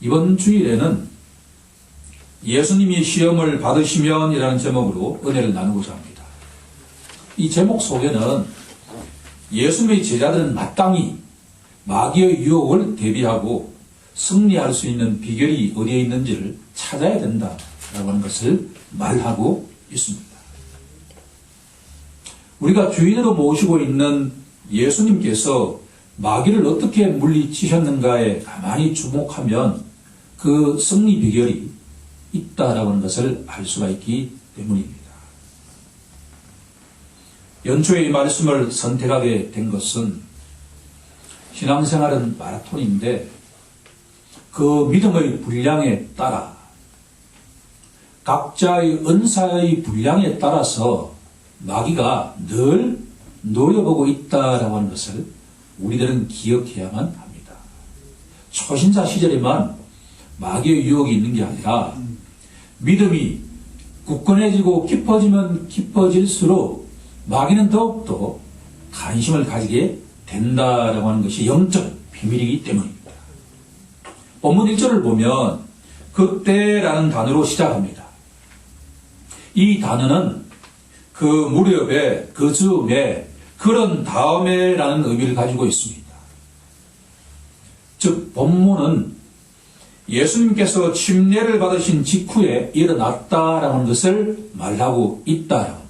이번 주일에는 예수님이 시험을 받으시면 이라는 제목으로 은혜를 나누고자 합니다. 이 제목 속에는 예수님의 제자들은 마땅히 마귀의 유혹을 대비하고 승리할 수 있는 비결이 어디에 있는지를 찾아야 된다라고 하는 것을 말하고 있습니다. 우리가 주인으로 모시고 있는 예수님께서 마귀를 어떻게 물리치셨는가에 가만히 주목하면 그 승리 비결이 있다라고 하는 것을 알 수가 있기 때문입니다. 연초에 이 말씀을 선택하게 된 것은 신앙생활은 마라톤인데 그 믿음의 분량에 따라 각자의 은사의 분량에 따라서 마귀가 늘 노려보고 있다라고 하는 것을 우리들은 기억해야만 합니다. 초신자 시절에만 마귀의 유혹이 있는 게 아니라 믿음이 굳건해지고 깊어지면 깊어질수록 마귀는 더욱더 관심을 가지게 된다라고 하는 것이 영적 비밀이기 때문입니다. 본문 1절을 보면 그때라는 단어로 시작합니다. 이 단어는 그 무렵에, 그 즈음에, 그런 다음에라는 의미를 가지고 있습니다. 즉 본문은 예수님께서 침례를 받으신 직후에 일어났다라는 하는 것을 말하고 있다라고 합니다.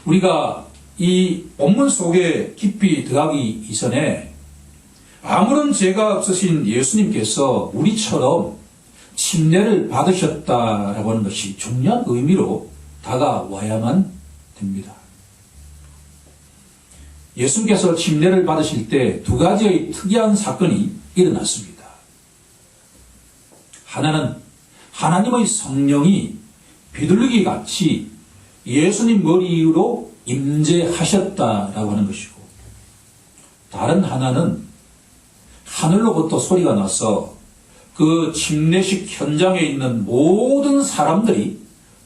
우리가 이 본문 속에 깊이 들어가기 이전에 아무런 죄가 없으신 예수님께서 우리처럼 침례를 받으셨다라고 하는 것이 중요한 의미로 다가와야만 됩니다. 예수님께서 침례를 받으실 때 두 가지의 특이한 사건이 일어났습니다. 하나는 하나님의 성령이 비둘기 같이 예수님 머리 위로 임재하셨다라고 하는 것이고, 다른 하나는 하늘로부터 소리가 나서 그 침례식 현장에 있는 모든 사람들이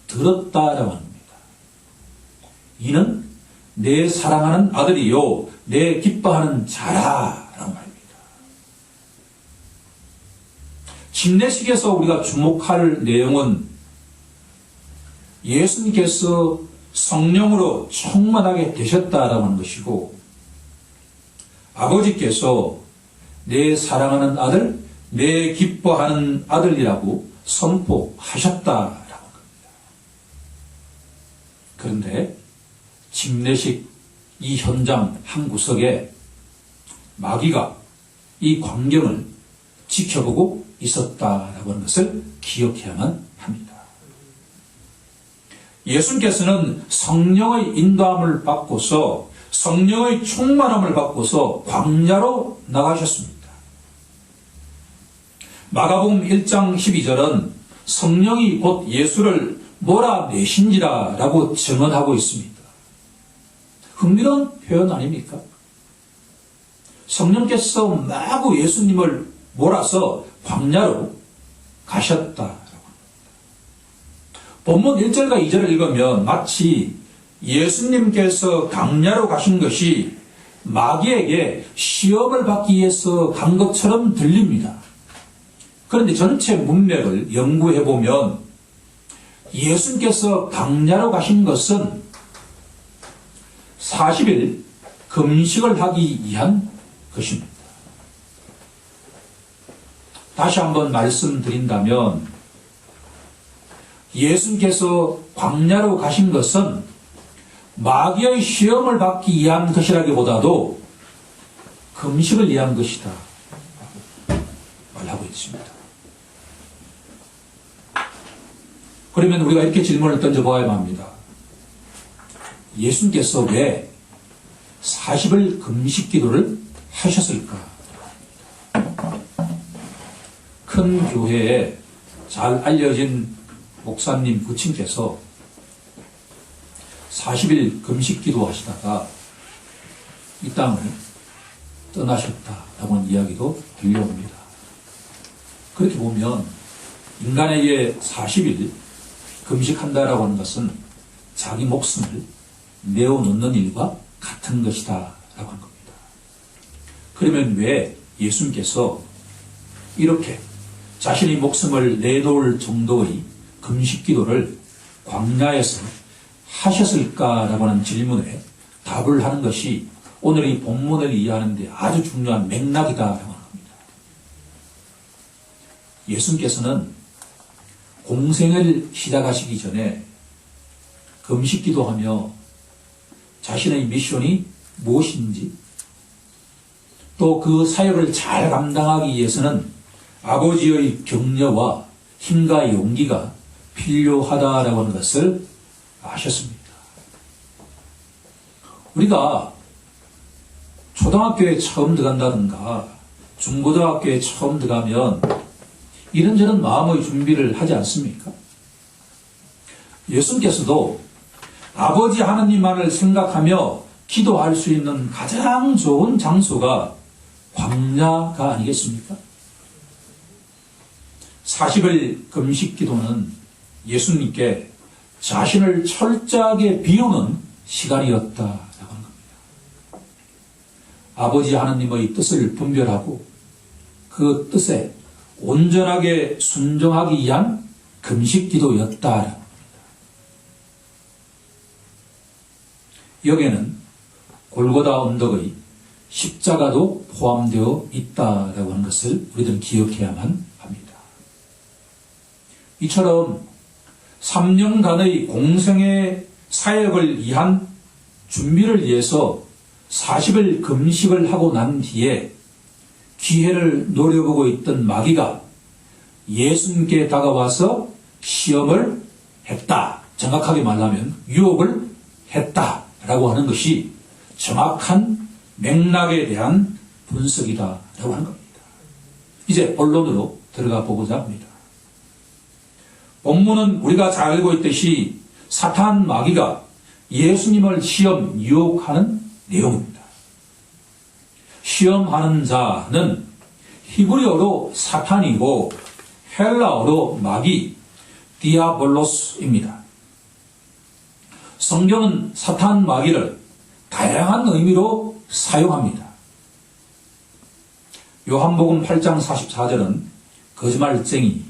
들었다라고 합니다. 이는 내 사랑하는 아들이요 내 기뻐하는 자라라고 말입니다. 침례식에서 우리가 주목할 내용은 예수님께서 성령으로 충만하게 되셨다라고 하는 것이고, 아버지께서 내 사랑하는 아들, 내 기뻐하는 아들이라고 선포하셨다라고 합니다. 그런데 침례식 이 현장 한 구석에 마귀가 이 광경을 지켜보고 있었다라고 하는 것을 기억해야만 합니다. 예수님께서는 성령의 인도함을 받고서 성령의 충만함을 받고서 광야로 나가셨습니다. 마가복음 1장 12절은 성령이 곧 예수를 몰아내신지라 라고 증언하고 있습니다. 흥미로운 표현 아닙니까? 성령께서 마구 예수님을 몰아서 광야로 가셨다라고 합니다. 본문 1절과 2절을 읽으면 마치 예수님께서 광야로 가신 것이 마귀에게 시험을 받기 위해서 간 것처럼 들립니다. 그런데 전체 문맥을 연구해보면 예수님께서 광야로 가신 것은 40일 금식을 하기 위한 것입니다. 다시 한번 말씀드린다면 예수님께서 광야로 가신 것은 마귀의 시험을 받기 위한 것이라기보다도 금식을 위한 것이다 말하고 있습니다. 그러면 우리가 이렇게 질문을 던져보아야 합니다. 예수님께서 왜 40일 금식 기도를 하셨을까? 큰 교회에 잘 알려진 목사님 부친께서 40일 금식 기도하시다가 이 땅을 떠나셨다라고 하는 이야기도 들려옵니다. 그렇게 보면 인간에게 40일 금식한다라고 하는 것은 자기 목숨을 내어놓는 일과 같은 것이다 라고 한 겁니다. 그러면 왜 예수님께서 이렇게 자신의 목숨을 내놓을 정도의 금식 기도를 광야에서 하셨을까라고 하는 질문에 답을 하는 것이 오늘 이 본문을 이해하는 데 아주 중요한 맥락이다라고 합니다. 예수님께서는 공생을 시작하시기 전에 금식 기도하며 자신의 미션이 무엇인지 또 그 사역을 잘 감당하기 위해서는 아버지의 격려와 힘과 용기가 필요하다라고 하는 것을 아셨습니다. 우리가 초등학교에 처음 들어간다든가 중고등학교에 처음 들어가면 이런저런 마음의 준비를 하지 않습니까? 예수님께서도 아버지 하나님만을 생각하며 기도할 수 있는 가장 좋은 장소가 광야가 아니겠습니까? 40일 금식 기도는 예수님께 자신을 철저하게 비우는 시간이었다라고 하는 겁니다. 아버지 하나님의 뜻을 분별하고 그 뜻에 온전하게 순종하기 위한 금식 기도였다라고 합니다. 여기에는 골고다 언덕의 십자가도 포함되어 있다라고 하는 것을 우리들은 기억해야만 합니다. 이처럼 3년간의 공생의 사역을 위한 준비를 위해서 40일 금식을 하고 난 뒤에 기회를 노려보고 있던 마귀가 예수님께 다가와서 시험을 했다. 정확하게 말하면 유혹을 했다라고 하는 것이 정확한 맥락에 대한 분석이다라고 하는 겁니다. 이제 본론으로 들어가 보고자 합니다. 본문은 우리가 잘 알고 있듯이 사탄 마귀가 예수님을 시험 유혹하는 내용입니다. 시험하는 자는 히브리어로 사탄이고 헬라어로 마귀, 디아볼로스입니다. 성경은 사탄 마귀를 다양한 의미로 사용합니다. 요한복음 8장 44절은 거짓말쟁이,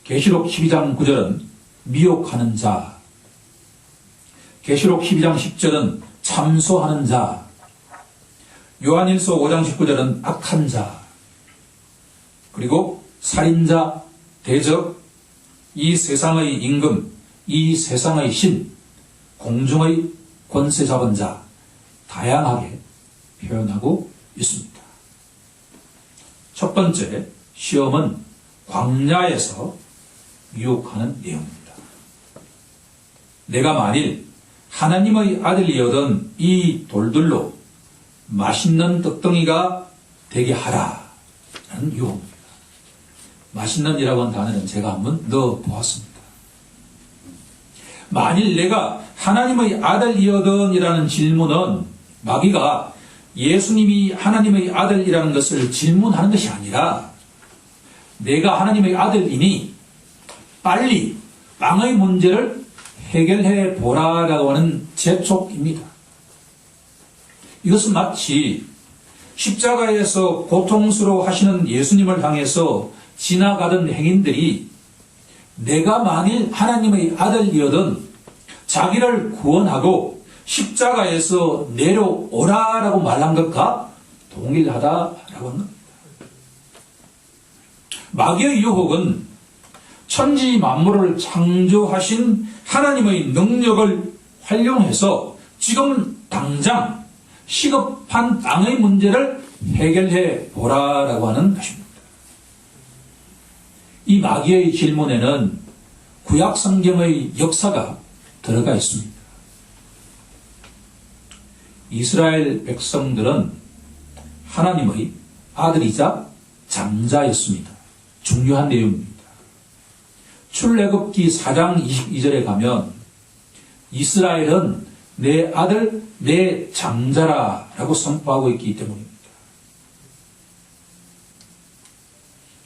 계시록 12장 9절은 미혹하는 자, 계시록 12장 10절은 참소하는 자, 요한일서 5장 19절은 악한 자, 그리고 살인자, 대적, 이 세상의 임금, 이 세상의 신, 공중의 권세 잡은 자, 다양하게 표현하고 있습니다. 첫 번째 시험은 광야에서 유혹하는 내용입니다. 내가 만일 하나님의 아들이여던 이 돌들로 맛있는 떡덩이가 되게 하라 라는 유혹입니다. 맛있는 이라고 하는 단어는 제가 한번 넣어보았습니다. 만일 내가 하나님의 아들이여던 이라는 질문은 마귀가 예수님이 하나님의 아들이라는 것을 질문하는 것이 아니라 내가 하나님의 아들이니 빨리 빵의 문제를 해결해 보라라고 하는 재촉입니다. 이것은 마치 십자가에서 고통스러워 하시는 예수님을 향해서 지나가던 행인들이 내가 만일 하나님의 아들이어든 자기를 구원하고 십자가에서 내려오라라고 말한 것과 동일하다라고 하는 겁니다. 마귀의 유혹은 천지 만물을 창조하신 하나님의 능력을 활용해서 지금 당장 시급한 땅의 문제를 해결해 보라라고 하는 것입니다. 이 마귀의 질문에는 구약 성경의 역사가 들어가 있습니다. 이스라엘 백성들은 하나님의 아들이자 장자였습니다. 중요한 내용입니다. 출애굽기 4장 22절에 가면 이스라엘은 내 아들, 내 장자라 라고 선포하고 있기 때문입니다.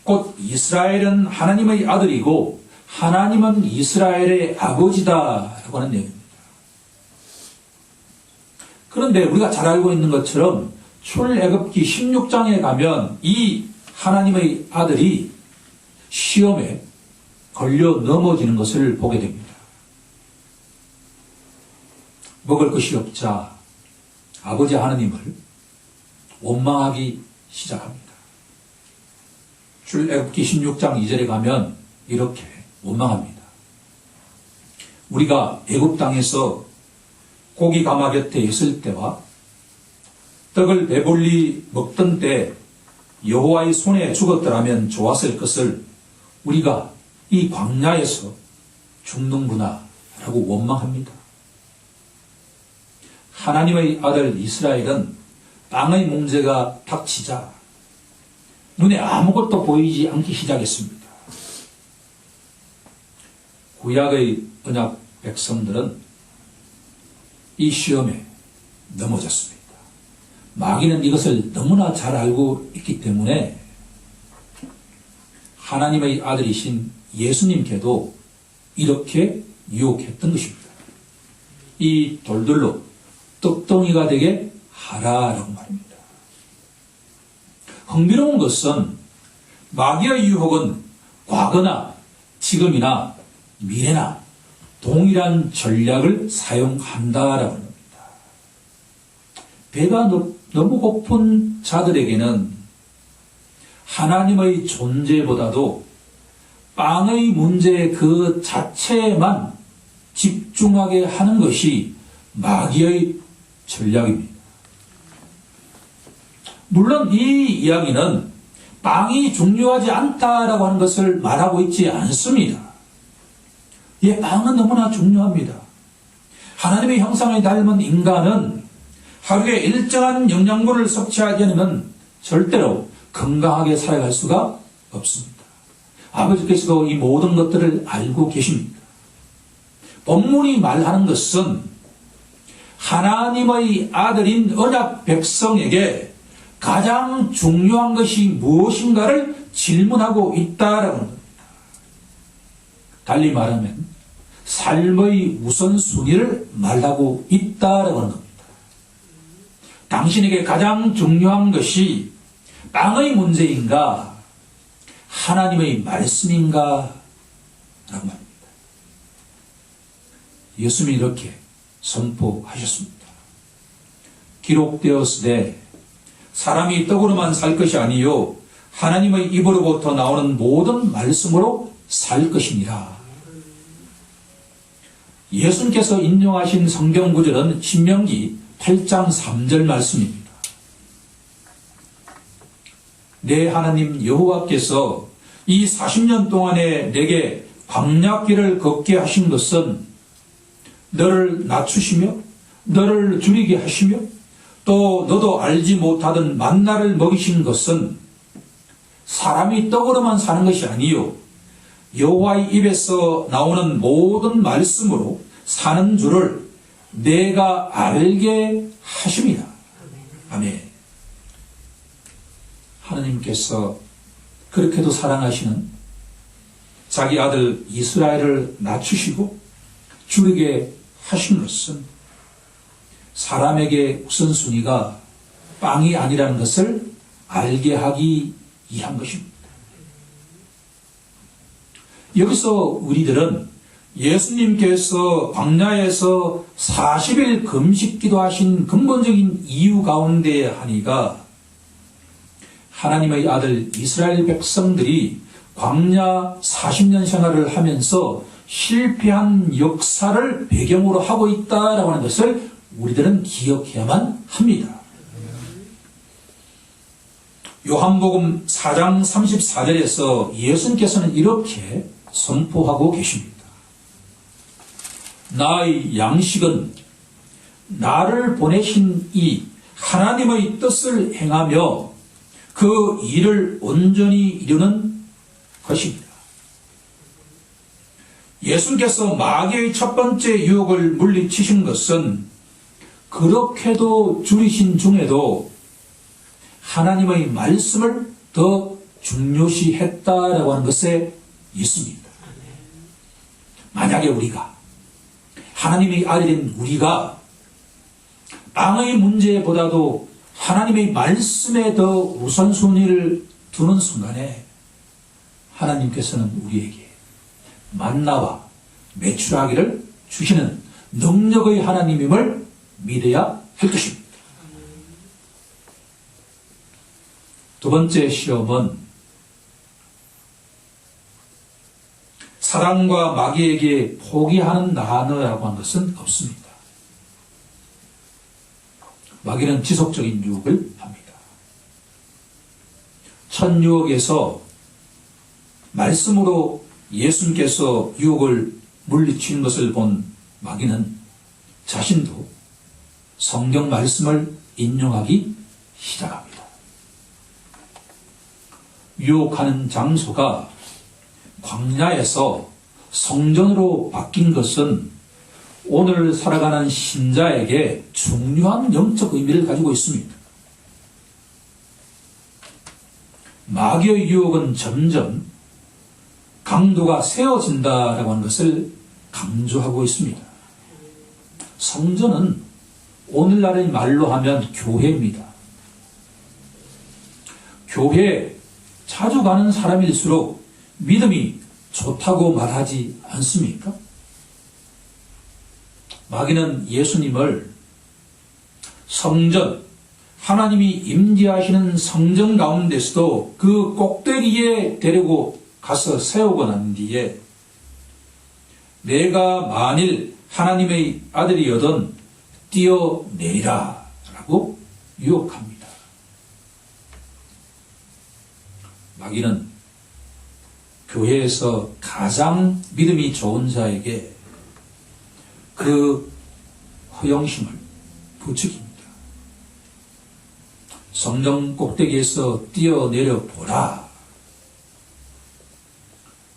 곧 이스라엘은 하나님의 아들이고 하나님은 이스라엘의 아버지다라고 하는 내용입니다. 그런데 우리가 잘 알고 있는 것처럼 출애굽기 16장에 가면 이 하나님의 아들이 시험에 걸려 넘어지는 것을 보게 됩니다. 먹을 것이 없자 아버지 하나님을 원망하기 시작합니다. 출애굽기 16장 2절에 가면 이렇게 원망합니다. 우리가 애굽 땅에서 고기 가마 곁에 있을 때와 떡을 배불리 먹던 때 여호와의 손에 죽었더라면 좋았을 것을 우리가 이 광야에서 죽는구나 라고 원망합니다. 하나님의 아들 이스라엘은 땅의 문제가 닥치자 눈에 아무것도 보이지 않기 시작했습니다. 구약의 언약 백성들은 이 시험에 넘어졌습니다. 마귀는 이것을 너무나 잘 알고 있기 때문에 하나님의 아들이신 예수님께도 이렇게 유혹했던 것입니다. 이 돌들로 떡덩이가 되게 하라라고 말입니다. 흥미로운 것은 마귀의 유혹은 과거나 지금이나 미래나 동일한 전략을 사용한다라고 합니다. 배가 너무 고픈 자들에게는 하나님의 존재보다도 빵의 문제 그 자체에만 집중하게 하는 것이 마귀의 전략입니다. 물론 이 이야기는 빵이 중요하지 않다라고 하는 것을 말하고 있지 않습니다. 예, 빵은 너무나 중요합니다. 하나님의 형상을 닮은 인간은 하루에 일정한 영양분을 섭취하지 않으면 절대로 건강하게 살아갈 수가 없습니다. 아버지께서도 이 모든 것들을 알고 계십니다. 본문이 말하는 것은 하나님의 아들인 언약 백성에게 가장 중요한 것이 무엇인가를 질문하고 있다라고 합니다. 달리 말하면 삶의 우선순위를 말하고 있다라고 하는 겁니다. 당신에게 가장 중요한 것이 빵의 문제인가 하나님의 말씀인가 라고 말입니다. 예수님이 이렇게 선포하셨습니다. 기록되었으되 사람이 떡으로만 살 것이 아니요 하나님의 입으로부터 나오는 모든 말씀으로 살 것이니라. 예수님께서 인용하신 성경 구절은 신명기 8장 3절 말씀입니다. 내 하나님 여호와께서 이 40년 동안에 내게 광야길을 걷게 하신 것은 너를 낮추시며 너를 줄이게 하시며 또 너도 알지 못하던 만나를 먹이신 것은 사람이 떡으로만 사는 것이 아니요 여호와의 입에서 나오는 모든 말씀으로 사는 줄을 내가 알게 하심이다. 아멘. 하나님께서 그렇게도 사랑하시는 자기 아들 이스라엘을 낮추시고 줄이게 하신 것은 사람에게 우선순위가 빵이 아니라는 것을 알게 하기 위한 것입니다. 여기서 우리들은 예수님께서 광야에서 40일 금식 기도하신 근본적인 이유 가운데 하나가 하나님의 아들 이스라엘 백성들이 광야 40년 생활을 하면서 실패한 역사를 배경으로 하고 있다라고 하는 것을 우리들은 기억해야만 합니다. 요한복음 4장 34절에서 예수님께서는 이렇게 선포하고 계십니다. 나의 양식은 나를 보내신 이 하나님의 뜻을 행하며 그 일을 온전히 이루는 것입니다. 예수님께서 마귀의 첫 번째 유혹을 물리치신 것은 그렇게도 줄이신 중에도 하나님의 말씀을 더 중요시했다라고 하는 것에 있습니다. 만약에 우리가 하나님의 아들인 우리가 빵의 문제보다도 하나님의 말씀에 더 우선순위를 두는 순간에 하나님께서는 우리에게 만나와 메추라기를 주시는 능력의 하나님임을 믿어야 할 것입니다. 두 번째 시험은 사단과 마귀에게 포기하는 단어라고 하는 것은 없습니다. 마귀는 지속적인 유혹을 합니다. 첫 유혹에서 말씀으로 예수님께서 유혹을 물리치는 것을 본 마귀는 자신도 성경 말씀을 인용하기 시작합니다. 유혹하는 장소가 광야에서 성전으로 바뀐 것은 오늘 살아가는 신자에게 중요한 영적 의미를 가지고 있습니다. 마귀의 유혹은 점점 강도가 세워진다라고 하는 것을 강조하고 있습니다. 성전은 오늘날의 말로 하면 교회입니다. 교회에 자주 가는 사람일수록 믿음이 좋다고 말하지 않습니까? 마귀는 예수님을 성전, 하나님이 임재하시는 성전 가운데서도 그 꼭대기에 데리고 가서 세우고 난 뒤에 내가 만일 하나님의 아들이여든 뛰어내리라 라고 유혹합니다. 마귀는 교회에서 가장 믿음이 좋은 자에게 그 허영심을 부추깁니다. 성전 꼭대기에서 뛰어내려 보라.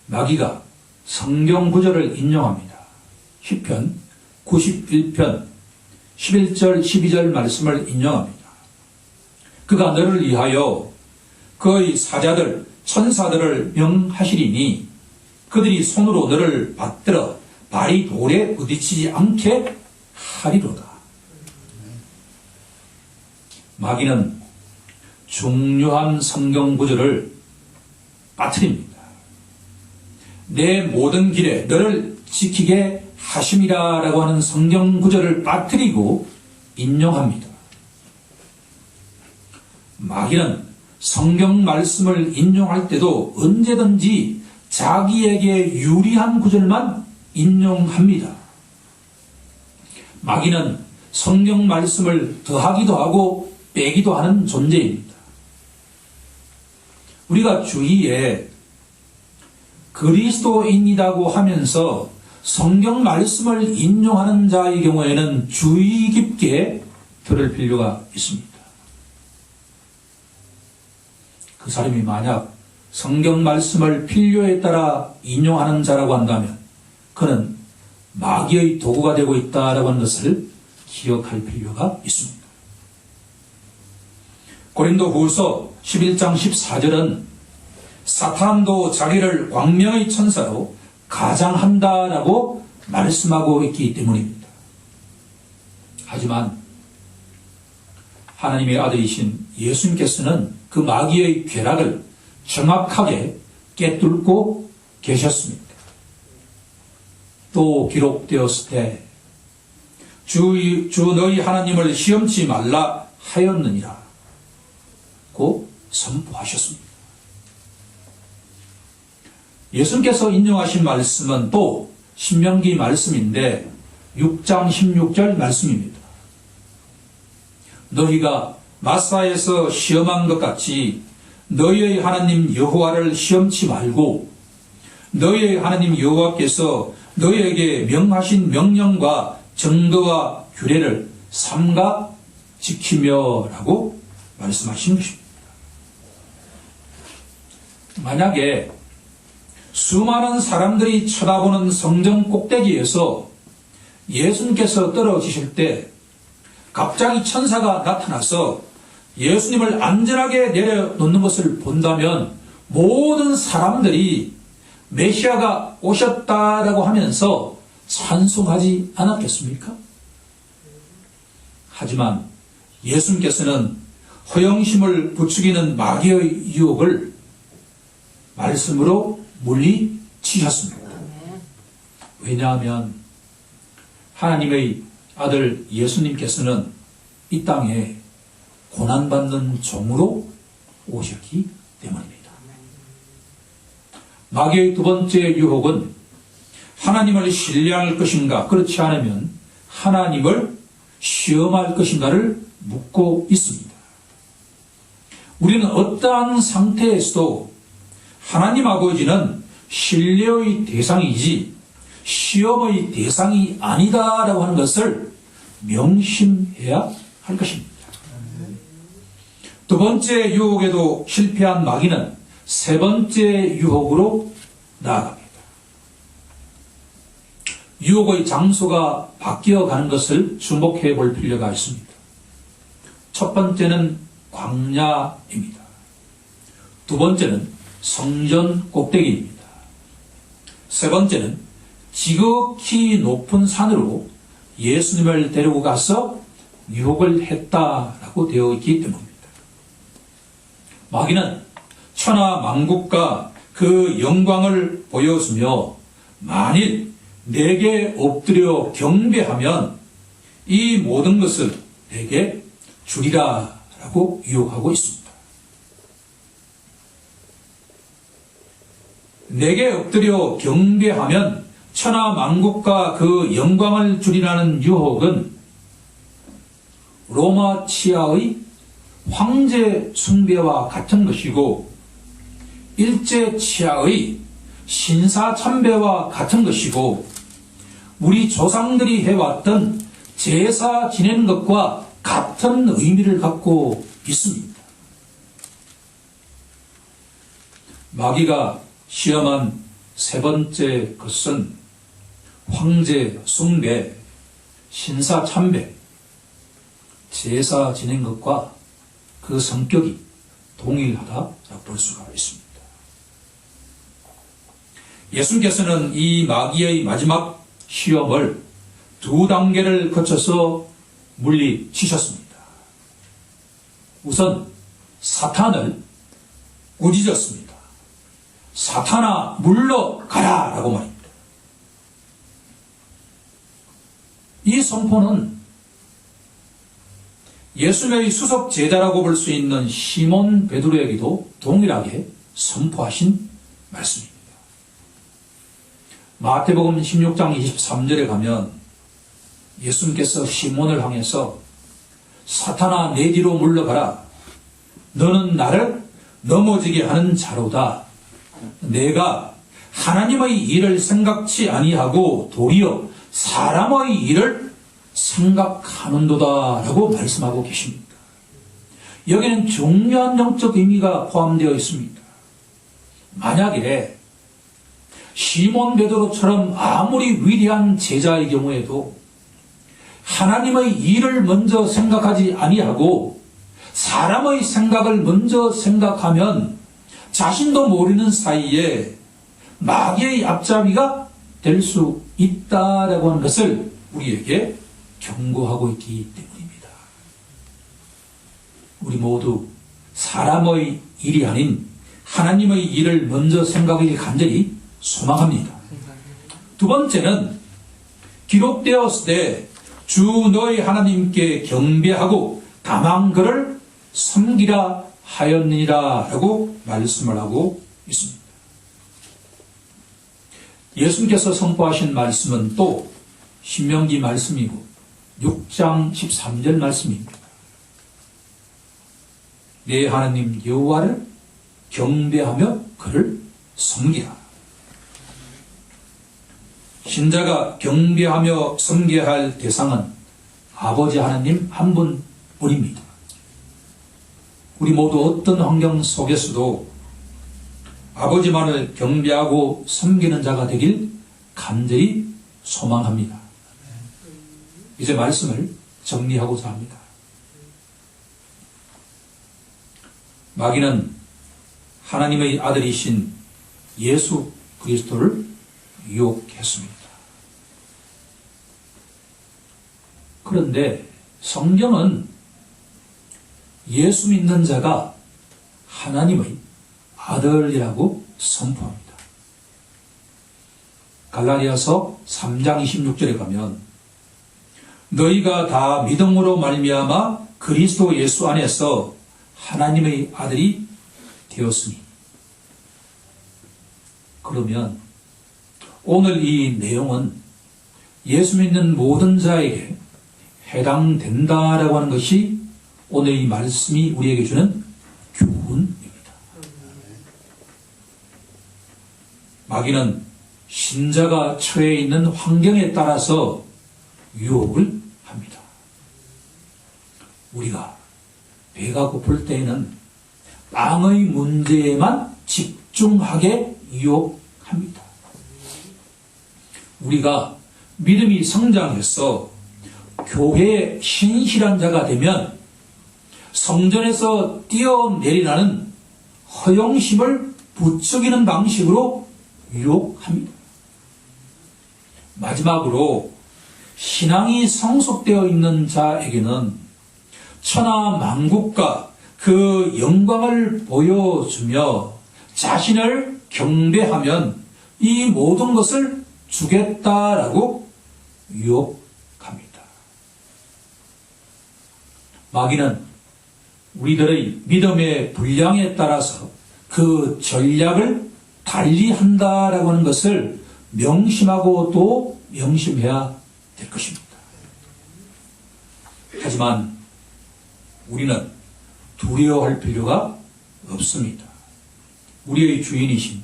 마귀가 성경 구절을 인용합니다. 시편 91편 11절 12절 말씀을 인용합니다. 그가 너를 위하여 그의 사자들 천사들을 명하시리니 그들이 손으로 너를 받들어 발이 돌에 부딪히지 않게 하리로다. 마귀는 중요한 성경 구절을 빠뜨립니다. 내 모든 길에 너를 지키게 하심이라 라고 하는 성경 구절을 빠뜨리고 인용합니다. 마귀는 성경 말씀을 인용할 때도 언제든지 자기에게 유리한 구절만 인용합니다. 마귀는 성경 말씀을 더하기도 하고 빼기도 하는 존재입니다. 우리가 주위에 그리스도인이라고 하면서 성경 말씀을 인용하는 자의 경우에는 주의 깊게 들을 필요가 있습니다. 그 사람이 만약 성경 말씀을 필요에 따라 인용하는 자라고 한다면 그는 마귀의 도구가 되고 있다라고 하는 것을 기억할 필요가 있습니다. 고린도후서 11장 14절은 사탄도 자기를 광명의 천사로 가장한다라고 말씀하고 있기 때문입니다. 하지만 하나님의 아들이신 예수님께서는 그 마귀의 괴락을 정확하게 깨뚫고 계셨습니다. 또 기록되었을 때 주 너희 하나님을 시험치 말라 하였느니라 고 선포하셨습니다. 예수님께서 인용하신 말씀은 또 신명기 말씀인데 6장 16절 말씀입니다. 너희가 마사에서 시험한 것 같이 너희의 하나님 여호와를 시험치 말고 너희의 하나님 여호와께서 너희에게 명하신 명령과 정도와 규례를 삼가 지키며 라고 말씀하신 것입니다. 만약에 수많은 사람들이 쳐다보는 성전 꼭대기에서 예수님께서 떨어지실 때 갑자기 천사가 나타나서 예수님을 안전하게 내려놓는 것을 본다면 모든 사람들이 메시아가 오셨다라고 하면서 찬송하지 않았겠습니까? 하지만 예수님께서는 허영심을 부추기는 마귀의 유혹을 말씀으로 물리치셨습니다. 왜냐하면 하나님의 아들 예수님께서는 이 땅에 고난받는 종으로 오셨기 때문입니다. 마귀의 두 번째 유혹은 하나님을 신뢰할 것인가, 그렇지 않으면 하나님을 시험할 것인가를 묻고 있습니다. 우리는 어떠한 상태에서도 하나님 아버지는 신뢰의 대상이지 시험의 대상이 아니다라고 하는 것을 명심해야 할 것입니다. 두 번째 유혹에도 실패한 마귀는 세 번째 유혹으로 나아갑니다. 유혹의 장소가 바뀌어가는 것을 주목해 볼 필요가 있습니다. 첫 번째는 광야입니다. 두 번째는 성전 꼭대기입니다. 세 번째는 지극히 높은 산으로 예수님을 데리고 가서 유혹을 했다라고 되어 있기 때문입니다. 마귀는 천하 만국과 그 영광을 보여주며 만일 내게 엎드려 경배하면 이 모든 것을 내게 주리라 라고 유혹하고 있습니다. 내게 엎드려 경배하면 천하 만국과 그 영광을 주리라는 유혹은 로마 치하의 황제 숭배와 같은 것이고 일제 치하의 신사 참배와 같은 것이고 우리 조상들이 해왔던 제사 지내는 것과 같은 의미를 갖고 있습니다. 마귀가 시험한 세 번째 것은 황제 숭배, 신사 참배, 제사 지낸 것과 그 성격이 동일하다고 볼 수가 있습니다. 예수님께서는 이 마귀의 마지막 시험을 두 단계를 거쳐서 물리치셨습니다. 우선 사탄을 꾸짖었습니다. 사탄아 물러가라 라고 말입니다. 이 선포는 예수님의 수석 제자라고 볼 수 있는 시몬 베드로에게도 동일하게 선포하신 말씀입니다. 마태복음 16장 23절에 가면 예수님께서 시몬을 향해서 사탄아 내 뒤로 물러가라. 너는 나를 넘어지게 하는 자로다. 내가 하나님의 일을 생각지 아니하고 도리어 사람의 일을 생각하는도다 라고 말씀하고 계십니다. 여기는 중요한 영적 의미가 포함되어 있습니다. 만약에 시몬 베드로처럼 아무리 위대한 제자의 경우에도 하나님의 일을 먼저 생각하지 아니하고 사람의 생각을 먼저 생각하면 자신도 모르는 사이에 마귀의 앞잡이가 될 수 있다라고 하는 것을 우리에게 경고하고 있기 때문입니다. 우리 모두 사람의 일이 아닌 하나님의 일을 먼저 생각하길 간절히 소망합니다. 두 번째는 기록되었을 때 주 너희 하나님께 경배하고 다만 그를 섬기라 하였느니라 라고 말씀을 하고 있습니다. 예수님께서 선포하신 말씀은 또 신명기 말씀이고 6장 13절 말씀입니다. 내 하나님 여호와를 경배하며 그를 섬기라. 신자가 경배하며 섬겨야 할 대상은 아버지 하나님 한 분뿐입니다. 우리 모두 어떤 환경 속에서도 아버지만을 경배하고 섬기는 자가 되길 간절히 소망합니다. 이제 말씀을 정리하고자 합니다. 마귀는 하나님의 아들이신 예수 그리스도를 유혹했습니다. 그런데 성경은 예수 믿는 자가 하나님의 아들이라고 선포합니다. 갈라디아서 3장 26절에 가면 너희가 다 믿음으로 말미암아 그리스도 예수 안에서 하나님의 아들이 되었으니. 그러면 오늘 이 내용은 예수 믿는 모든 자에게 해당된다라고 하는 것이 오늘 이 말씀이 우리에게 주는 교훈입니다. 마귀는 신자가 처해 있는 환경에 따라서 유혹을 합니다. 우리가 배가 고플 때에는 빵의 문제에만 집중하게 유혹합니다. 우리가 믿음이 성장해서 교회에 신실한 자가 되면 성전에서 뛰어내리라는 허영심을 부추기는 방식으로 유혹합니다. 마지막으로 신앙이 성숙되어 있는 자에게는 천하만국과 그 영광을 보여주며 자신을 경배하면 이 모든 것을 주겠다라고 유혹합니다. 마귀는 우리들의 믿음의 분량에 따라서 그 전략을 달리한다라고 하는 것을 명심하고 또 명심해야 될 것입니다. 하지만 우리는 두려워할 필요가 없습니다. 우리의 주인이신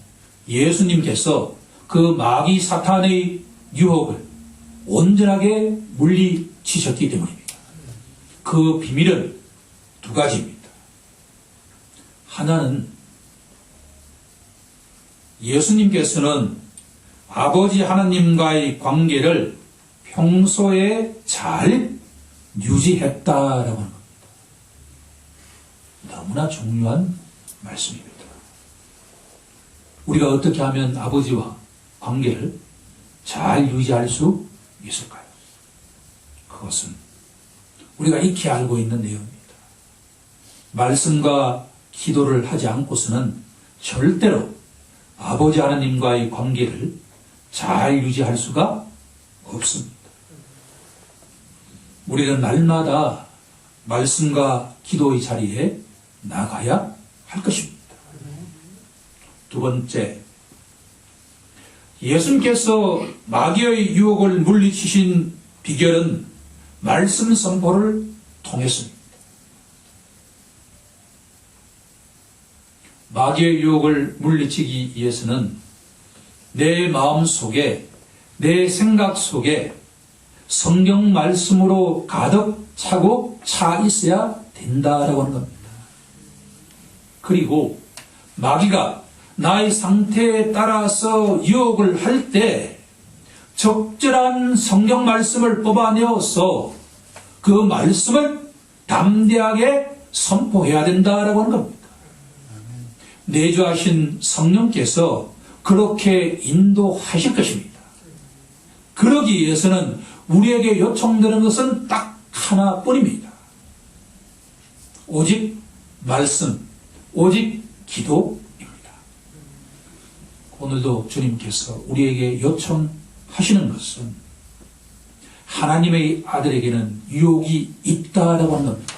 예수님께서 그 마귀 사탄의 유혹을 온전하게 물리치셨기 때문입니다. 그 비밀은 두 가지입니다. 하나는 예수님께서는 아버지 하나님과의 관계를 평소에 잘 유지했다라고 하는 겁니다. 너무나 중요한 말씀입니다. 우리가 어떻게 하면 아버지와 관계를 잘 유지할 수 있을까요? 그것은 우리가 익히 알고 있는 내용입니다. 말씀과 기도를 하지 않고서는 절대로 아버지 하나님과의 관계를 잘 유지할 수가 없습니다. 우리는 날마다 말씀과 기도의 자리에 나가야 할 것입니다. 두 번째, 예수님께서 마귀의 유혹을 물리치신 비결은 말씀 선포를 통했습니다. 마귀의 유혹을 물리치기 위해서는 내 마음 속에, 내 생각 속에 성경 말씀으로 가득 차고 차 있어야 된다라고 하는 겁니다. 그리고 마귀가 나의 상태에 따라서 유혹을 할 때 적절한 성경 말씀을 뽑아내어서 그 말씀을 담대하게 선포해야 된다라고 하는 겁니다. 내주하신 성령께서 그렇게 인도하실 것입니다. 그러기 위해서는 우리에게 요청되는 것은 딱 하나뿐입니다. 오직 말씀, 오직 기도입니다. 오늘도 주님께서 우리에게 요청하시는 것은 하나님의 아들에게는 유혹이 있다라고 하는 겁니다.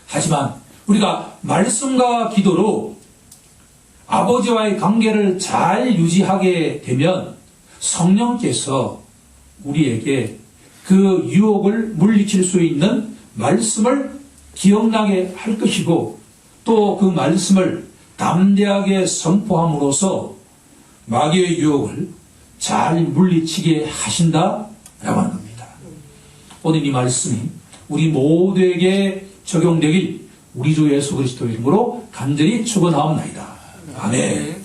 하지만 우리가 말씀과 기도로 아버지와의 관계를 잘 유지하게 되면 성령께서 우리에게 그 유혹을 물리칠 수 있는 말씀을 기억나게 할 것이고 또 그 말씀을 담대하게 선포함으로써 마귀의 유혹을 잘 물리치게 하신다라고 하는 겁니다. 오늘 이 말씀이 우리 모두에게 적용되길 우리 주 예수 그리스도의 이름으로 간절히 축원하옵나이다. 아멘.